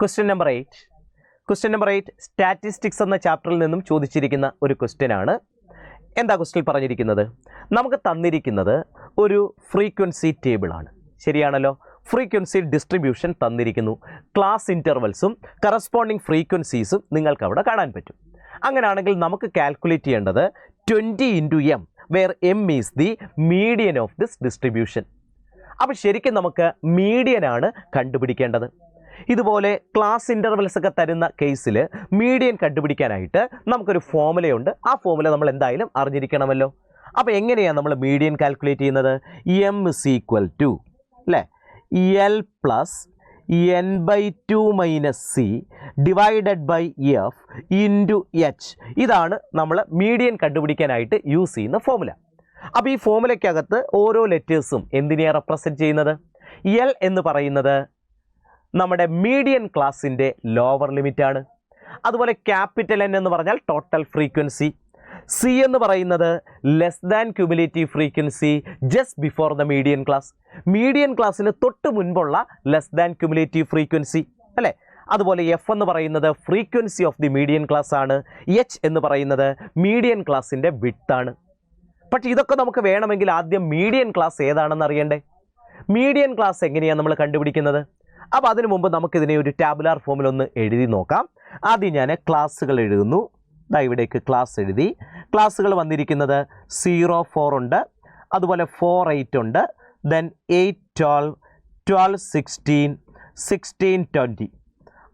Question number 8. Question number 8 statistics എന്ന ചാപ്റ്ററിൽ നിന്നും ചോദിച്ചിരിക്കുന്ന ഒരു ക്വസ്റ്റ്യൻ ആണ്. എന്താ ക്വസ്റ്റ്യൻ പറഞ്ഞിരിക്കുന്നത്? നമുക്ക് തന്നിരിക്കുന്നത് ഒരു ഫ്രീക്വൻസി ടേബിൾ ആണ്. ശരിയാണല്ലോ. ഫ്രീക്വൻസി ഡിസ്ട്രിബ്യൂഷൻ തന്നിരിക്കുന്നു. ക്ലാസ് ഇൻ്റർവൽസും കറസ്പോണ്ടിങ് ഫ്രീക്വൻസീസും നിങ്ങൾക്ക് അവിടെ കാണാൻ പറ്റും. അങ്ങനെയാണെങ്കിൽ നമുക്ക് കാൽക്കുലേറ്റ് ചെയ്യേണ്ടത് 20 × m, where m is the median of this distribution. അപ്പോൾ ശരിക്കും നമുക്ക് മീഡിയനാണ് കണ്ടുപിടിക്കേണ്ടത്. ഇതുപോലെ ക്ലാസ് ഇൻ്റർവൽസ് ഒക്കെ തരുന്ന കേസിൽ മീഡിയൻ കണ്ടുപിടിക്കാനായിട്ട് നമുക്കൊരു ഫോമുലയുണ്ട്. ആ ഫോമുല നമ്മൾ എന്തായാലും അറിഞ്ഞിരിക്കണമല്ലോ. അപ്പോൾ എങ്ങനെയാണ് നമ്മൾ മീഡിയൻ കാൽക്കുലേറ്റ് ചെയ്യുന്നത്? m = അല്ലേ l + n/2 - c divided by f into h. ഇതാണ് നമ്മൾ മീഡിയൻ കണ്ടുപിടിക്കാനായിട്ട് യൂസ് ചെയ്യുന്ന ഫോമുല. അപ്പോൾ ഈ ഫോമുലയ്ക്കകത്ത് ഓരോ ലെറ്റേഴ്സും എന്തിനെയാണ് റെപ്രസെൻറ്റ് ചെയ്യുന്നത്? l എന്ന് പറയുന്നത് നമ്മുടെ മീഡിയൻ ക്ലാസിൻ്റെ ലോവർ ലിമിറ്റാണ്. അതുപോലെ ക്യാപിറ്റൽ N എന്ന് പറഞ്ഞാൽ ടോട്ടൽ ഫ്രീക്വൻസി. C എന്ന് പറയുന്നത് less than cumulative frequency just before the median class. Median ക്ലാസ്സിന് തൊട്ട് മുൻപുള്ള ലെസ് ദാൻ ക്യുമുലേറ്റീവ് ഫ്രീക്വൻസി അല്ലേ. അതുപോലെ F എന്ന് പറയുന്നത് frequency of the median class ആണ്. H എന്ന് പറയുന്നത് മീഡിയൻ ക്ലാസിൻ്റെ വിഡ്ത്ത് ആണ്. പക്ഷേ ഇതൊക്കെ നമുക്ക് വേണമെങ്കിൽ ആദ്യം മീഡിയൻ ക്ലാസ് ഏതാണെന്ന് അറിയണ്ടേ? മീഡിയൻ ക്ലാസ് എങ്ങനെയാണ് നമ്മൾ കണ്ടുപിടിക്കുന്നത്? അപ്പോൾ അതിനു മുമ്പ് നമുക്കിതിനെ ഒരു ടാബുലാർ ഫോമിൽ ഒന്ന് എഴുതി നോക്കാം. ആദ്യം ഞാൻ ക്ലാസ്സുകൾ എഴുതുന്നു. ഇവിടേക്ക് ക്ലാസ് എഴുതി. ക്ലാസ്സുകൾ വന്നിരിക്കുന്നത് 0, 4 ഉണ്ട്, അതുപോലെ 4, 8 ഉണ്ട്, ദെൻ 8, 12, 12, 16, 16, 20.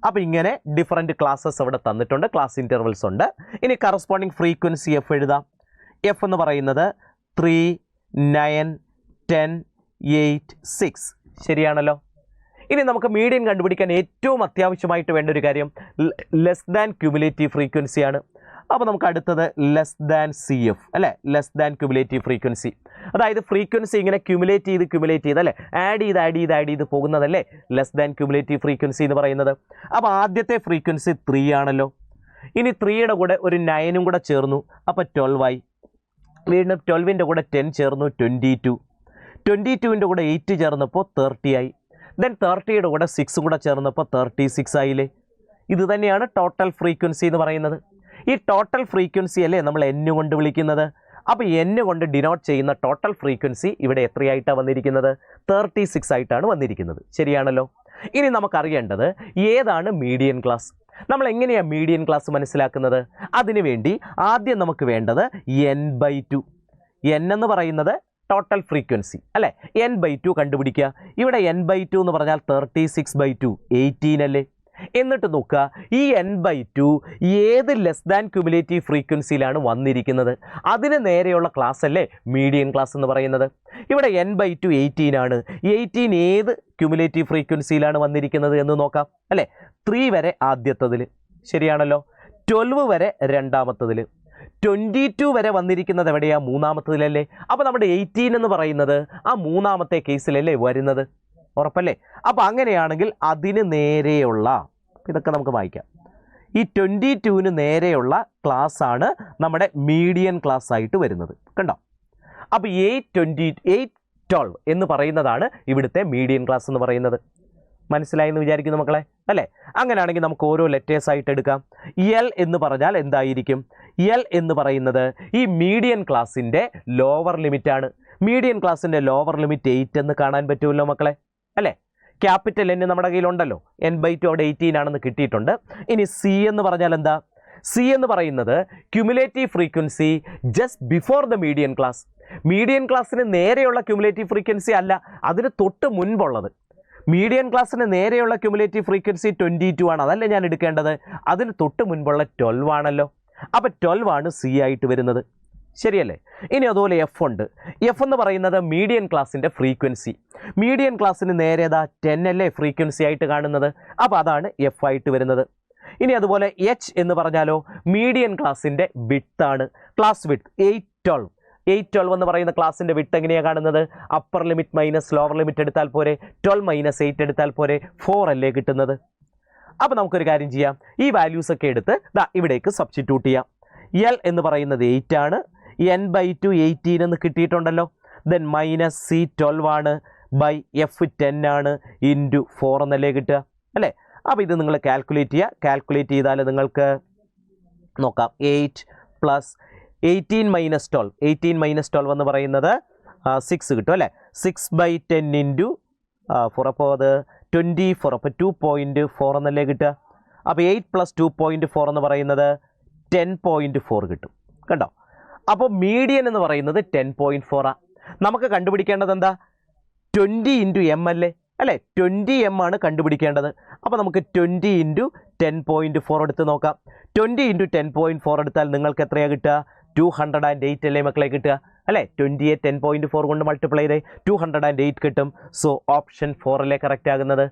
അപ്പോൾ ഇങ്ങനെ ഡിഫറെൻറ്റ് ക്ലാസ്സസ് അവിടെ തന്നിട്ടുണ്ട്. ക്ലാസ് ഇൻ്റർവൽസ് ഉണ്ട്. ഇനി കറസ്പോണ്ടിങ് ഫ്രീക്വൻസി എഫ് എഴുതാം. എഫ് എന്ന് പറയുന്നത് 3, 9, 10, 8, 6. ശരിയാണല്ലോ. ഇനി നമുക്ക് മീഡിയൻ കണ്ടുപിടിക്കാൻ ഏറ്റവും അത്യാവശ്യമായിട്ട് വേണ്ട ഒരു കാര്യം ലെസ് ദാൻ ക്യുമുലേറ്റീവ് ഫ്രീക്വൻസിയാണ്. അപ്പോൾ നമുക്ക് അടുത്തത് ലെസ് ദാൻ CF അല്ലേ, ലെസ് ദാൻ ക്യുമുലേറ്റീവ് ഫ്രീക്വൻസി. അതായത് ഫ്രീക്വൻസി ഇങ്ങനെ ക്യുമുലേറ്റ് ചെയ്ത് അല്ലേ, ആഡ് ചെയ്ത് പോകുന്നതല്ലേ ലെസ് ദാൻ ക്യുമുലേറ്റീവ് ഫ്രീക്വൻസി എന്ന് പറയുന്നത്. അപ്പോൾ ആദ്യത്തെ ഫ്രീക്വൻസി 3 ആണല്ലോ. ഇനി 3യുടെ കൂടെ ഒരു 9ഉം കൂടെ ചേർന്നു, അപ്പോൾ 12 ആയി. വീണ്ടും 12ൻ്റെ കൂടെ 10 ചേർന്നു, 22. 22ൻ്റെ കൂടെ 8 ചേർന്നപ്പോൾ 30 ആയി. ദെൻ 30യുടെ കൂടെ 6 കൂടെ ചേർന്നപ്പോൾ 36 ആയില്ലേ. ഇത് തന്നെയാണ് ടോട്ടൽ ഫ്രീക്വൻസി എന്ന് പറയുന്നത്. ഈ ടോട്ടൽ ഫ്രീക്വൻസി അല്ലേ നമ്മൾ n കൊണ്ട് വിളിക്കുന്നത്. അപ്പോൾ n കൊണ്ട് ഡിനോട്ട് ചെയ്യുന്ന ടോട്ടൽ ഫ്രീക്വൻസി ഇവിടെ എത്രയായിട്ടാണ് വന്നിരിക്കുന്നത്? 36 ആയിട്ടാണ് വന്നിരിക്കുന്നത്. ശരിയാണല്ലോ. ഇനി നമുക്കറിയേണ്ടത് ഏതാണ് മീഡിയൻ ക്ലാസ്. നമ്മൾ എങ്ങനെയാണ് മീഡിയൻ ക്ലാസ് മനസ്സിലാക്കുന്നത്? അതിനുവേണ്ടി ആദ്യം നമുക്ക് വേണ്ടത് n/2. n എന്ന് പറയുന്നത് ടോട്ടൽ ഫ്രീക്വൻസി അല്ലേ. n/2 കണ്ടുപിടിക്കുക. ഇവിടെ n/2 എന്ന് പറഞ്ഞാൽ 36/2 18 അല്ലേ. എന്നിട്ട് നോക്കുക ഈ n/2 ഏത് ലെസ് ദാൻ ക്യുമുലേറ്റീവ് ഫ്രീക്വൻസിയിലാണ് വന്നിരിക്കുന്നത്. അതിന് നേരെയുള്ള ക്ലാസ് അല്ലേ മീഡിയൻ ക്ലാസ് എന്ന് പറയുന്നത്. ഇവിടെ n/2 18 ആണ്. 18 ഏത് ക്യുമുലേറ്റീവ് ഫ്രീക്വൻസിയിലാണ് വന്നിരിക്കുന്നത് എന്ന് നോക്കാം അല്ലേ. 3 വരെ ആദ്യത്തതിൽ ശരിയാണല്ലോ, 12 വരെ രണ്ടാമത്തതിൽ, 22 വരെ വന്നിരിക്കുന്നത് എവിടെയാ? മൂന്നാമത്തതിലല്ലേ. അപ്പോൾ നമ്മുടെ 18 എന്ന് പറയുന്നത് ആ മൂന്നാമത്തെ കേസിലല്ലേ വരുന്നത്, ഉറപ്പല്ലേ. അപ്പോൾ അങ്ങനെയാണെങ്കിൽ അതിന് നേരെയുള്ള ഇതൊക്കെ നമുക്ക് വായിക്കാം. ഈ 22ന് നേരെയുള്ള ക്ലാസ് ആണ് നമ്മുടെ മീഡിയൻ ക്ലാസ് ആയിട്ട് വരുന്നത്. കണ്ടോ? അപ്പോൾ 8, 20, 8, 12 എന്ന് പറയുന്നതാണ് ഇവിടുത്തെ മീഡിയൻ ക്ലാസ് എന്ന് പറയുന്നത്. മനസ്സിലായെന്ന് വിചാരിക്കുന്നു മക്കളെ അല്ലേ. അങ്ങനെയാണെങ്കിൽ നമുക്ക് ഓരോ ലെറ്റേഴ്സ് ആയിട്ട് എടുക്കാം. L എന്ന് പറഞ്ഞാൽ എന്തായിരിക്കും? L എന്ന് പറയുന്നത് ഈ മീഡിയൻ ക്ലാസിൻ്റെ ലോവർ ലിമിറ്റാണ്. മീഡിയൻ ക്ലാസിൻ്റെ ലോവർ ലിമിറ്റ് 8 എന്ന് കാണാൻ പറ്റുമല്ലോ മക്കളെ അല്ലേ. ക്യാപിറ്റൽ N നമ്മുടെ കയ്യിലുണ്ടല്ലോ, n/2 അവിടെ 18 ആണെന്ന് കിട്ടിയിട്ടുണ്ട്. ഇനി C എന്ന് പറഞ്ഞാൽ എന്താ? C എന്ന് പറയുന്നത് cumulative frequency just before the median class. Median ക്ലാസ്സിന് നേരെയുള്ള ക്യുമുലേറ്റീവ് ഫ്രീക്വൻസി അല്ല, അതിന് തൊട്ട് മുൻപുള്ളത്. മീഡിയൻ ക്ലാസ്സിന് നേരെയുള്ള ക്യുമുലേറ്റീവ് ഫ്രീക്വൻസി 22 ആണ്, അതല്ലേ ഞാൻ എടുക്കേണ്ടത്. അതിന് തൊട്ട് മുൻപുള്ള 12 ആണല്ലോ. അപ്പോൾ 12 ആണ് C ആയിട്ട് വരുന്നത്. ശരിയല്ലേ. ഇനി അതുപോലെ F ഉണ്ട്. F എന്ന് പറയുന്നത് മീഡിയൻ ക്ലാസ്സിൻ്റെ ഫ്രീക്വൻസി. മീഡിയൻ ക്ലാസ്സിന് നേരേതാ 10 അല്ലേ ഫ്രീക്വൻസി ആയിട്ട് കാണുന്നത്. അപ്പോൾ അതാണ് F ആയിട്ട് വരുന്നത്. ഇനി അതുപോലെ H എന്ന് പറഞ്ഞാലോ മീഡിയൻ ക്ലാസ്സിൻ്റെ വിഡ്ത്ത് ആണ്. Class width 8, 12. 8, 12 എന്ന് പറയുന്ന ക്ലാസ്സിൻ്റെ വിഡ്ത്ത് എങ്ങനെയാണ് കാണുന്നത്? Upper limit minus lower limit എടുത്താൽ പോരെ, 12 - 8 എടുത്താൽ പോരെ, 4 അല്ലേ കിട്ടുന്നത്. അപ്പോൾ നമുക്കൊരു കാര്യം ചെയ്യാം, ഈ വാല്യൂസൊക്കെ എടുത്ത് ഇവിടേക്ക് സബ്സ്റ്റിറ്റ്യൂട്ട് ചെയ്യാം. L എന്ന് പറയുന്നത് 8 ആണ്, n/2 18 എന്ന് കിട്ടിയിട്ടുണ്ടല്ലോ. ദെൻ -C 12 ആണ്, ബൈ F 10 ആണ്, ഇൻറ്റു 4 എന്നല്ലേ കിട്ടുക അല്ലേ. അപ്പോൾ ഇത് നിങ്ങൾ കാൽക്കുലേറ്റ് ചെയ്യുക. കാൽക്കുലേറ്റ് ചെയ്താൽ നിങ്ങൾക്ക് നോക്കാം 8 പ്ലസ് 18 - 12 എന്ന് പറയുന്നത് 6 കിട്ടും അല്ലേ. 6/10 ഇൻറ്റു 4 അപ്പോൾ അത് 24 അപ്പോൾ 2.4 എന്നല്ലേ കിട്ടുക. അപ്പോൾ 8 + 2.4 എന്ന് പറയുന്നത് 10.4 കിട്ടും കണ്ടോ. അപ്പോൾ മീഡിയൻ എന്ന് പറയുന്നത് 10.4 നമുക്ക് കണ്ടുപിടിക്കേണ്ടത് എന്താ 20 × m അല്ലേ 20 m ആണ് കണ്ടുപിടിക്കേണ്ടത്. അപ്പോൾ നമുക്ക് 20 × 10.4 എടുത്ത് നോക്കാം. 20 × 10.4 എടുത്താൽ നിങ്ങൾക്ക് എത്രയാണ് കിട്ടുക 208 അല്ലേ മക്കളെ കിട്ടുക അല്ലേ. 20യെ 10.4 കൊണ്ട് മൾട്ടിപ്ലൈ ചെയ്ത് 208 കിട്ടും. സോ ഓപ്ഷൻ 4 അല്ലേ കറക്റ്റ് ആകുന്നത്.